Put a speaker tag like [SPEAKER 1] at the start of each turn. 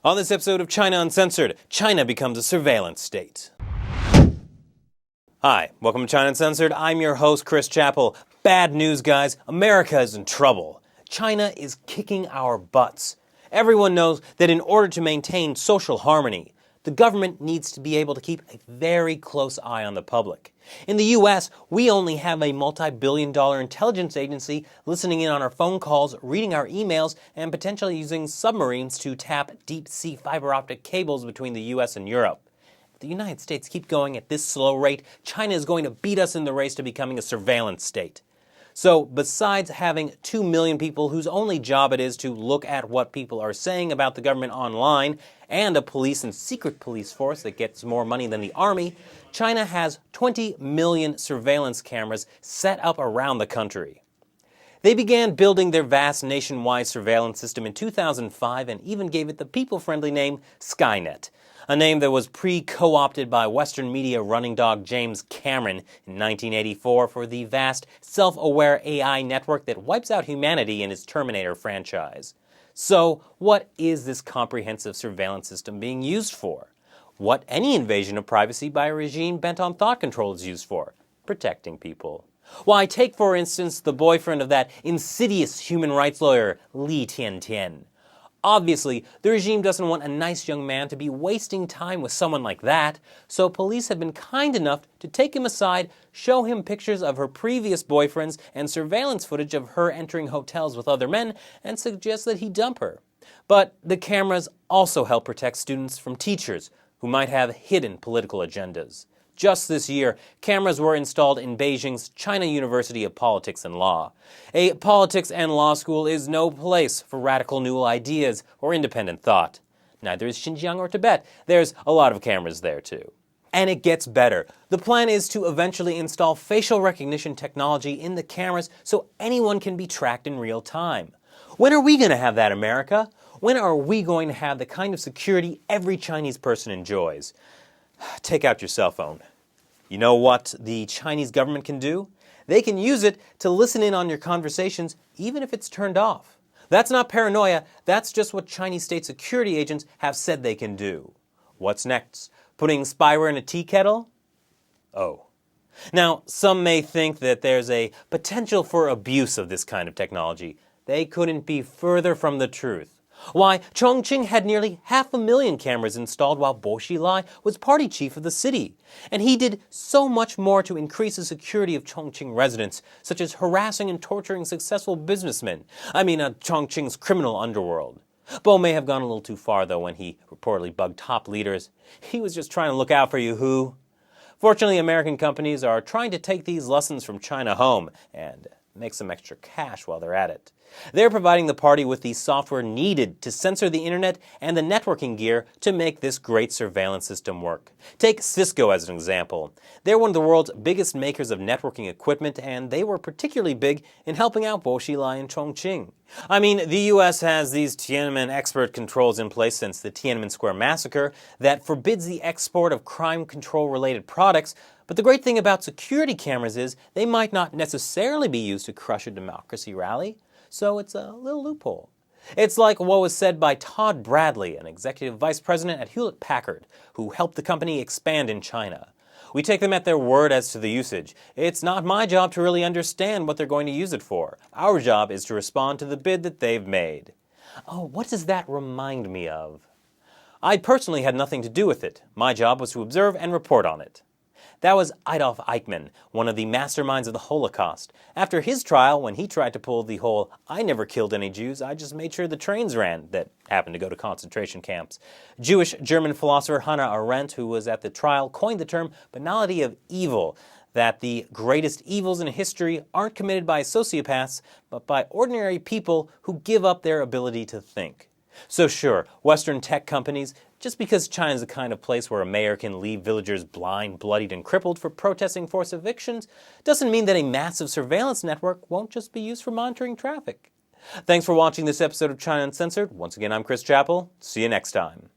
[SPEAKER 1] On this episode of China Uncensored, China becomes a surveillance state. Hi, welcome to China Uncensored. I'm your host, Chris Chappell. Bad news, guys. America is in trouble. China is kicking our butts. Everyone knows that in order to maintain social harmony, the government needs to be able to keep a very close eye on the public. In the US, we only have a multi-billion-dollar intelligence agency listening in on our phone calls, reading our emails, and potentially using submarines to tap deep-sea fiber optic cables between the US and Europe. If the United States keep going at this slow rate, China is going to beat us in the race to becoming a surveillance state. So, besides having 2 million people whose only job it is to look at what people are saying about the government online, and a police and secret police force that gets more money than the army, China has 20 million surveillance cameras set up around the country. They began building their vast nationwide surveillance system in 2005 and even gave it the people-friendly name Skynet, a name that was pre-co-opted by Western media running dog James Cameron in 1984 for the vast, self-aware AI network that wipes out humanity in his Terminator franchise. So, what is this comprehensive surveillance system being used for? What any invasion of privacy by a regime bent on thought control is used for? Protecting people. Why, take for instance the boyfriend of that insidious human rights lawyer, Li Tiantian. Obviously, the regime doesn't want a nice young man to be wasting time with someone like that, so police have been kind enough to take him aside, show him pictures of her previous boyfriends and surveillance footage of her entering hotels with other men, and suggest that he dump her. But the cameras also help protect students from teachers who might have hidden political agendas. Just this year, cameras were installed in Beijing's China University of Politics and Law. A politics and law school is no place for radical new ideas or independent thought. Neither is Xinjiang or Tibet. There's a lot of cameras there too. And it gets better. The plan is to eventually install facial recognition technology in the cameras so anyone can be tracked in real time. When are we going to have that, America? When are we going to have the kind of security every Chinese person enjoys? Take out your cell phone. You know what the Chinese government can do? They can use it to listen in on your conversations even if it's turned off. That's not paranoia, that's just what Chinese state security agents have said they can do. What's next? Putting spyware in a tea kettle? Oh. Now, some may think that there's a potential for abuse of this kind of technology. They couldn't be further from the truth. Why, Chongqing had nearly 500,000 cameras installed while Bo Xilai was party chief of the city. And he did so much more to increase the security of Chongqing residents, such as harassing and torturing successful businessmen. Chongqing's criminal underworld. Bo may have gone a little too far, though, when he reportedly bugged top leaders. He was just trying to look out for you, who? Fortunately, American companies are trying to take these lessons from China home and make some extra cash while they're at it. They're providing the party with the software needed to censor the internet and the networking gear to make this great surveillance system work. Take Cisco as an example. They're one of the world's biggest makers of networking equipment, and they were particularly big in helping out Bo Xilai and Chongqing. The US has these Tiananmen expert controls in place since the Tiananmen Square massacre that forbids the export of crime control-related products. But the great thing about security cameras is they might not necessarily be used to crush a democracy rally. So it's a little loophole. It's like what was said by Todd Bradley, an executive vice president at Hewlett-Packard, who helped the company expand in China. We take them at their word as to the usage. It's not my job to really understand what they're going to use it for. Our job is to respond to the bid that they've made. Oh, what does that remind me of? I personally had nothing to do with it. My job was to observe and report on it. That was Adolf Eichmann, one of the masterminds of the Holocaust. After his trial, when he tried to pull the whole "I never killed any Jews, I just made sure the trains ran" that happened to go to concentration camps. Jewish German philosopher Hannah Arendt, who was at the trial, coined the term banality of evil, that the greatest evils in history aren't committed by sociopaths, but by ordinary people who give up their ability to think. So sure, Western tech companies, just because China's the kind of place where a mayor can leave villagers blind, bloodied, and crippled for protesting forced evictions, doesn't mean that a massive surveillance network won't just be used for monitoring traffic. Thanks for watching this episode of China Uncensored. Once again, I'm Chris Chappell. See you next time.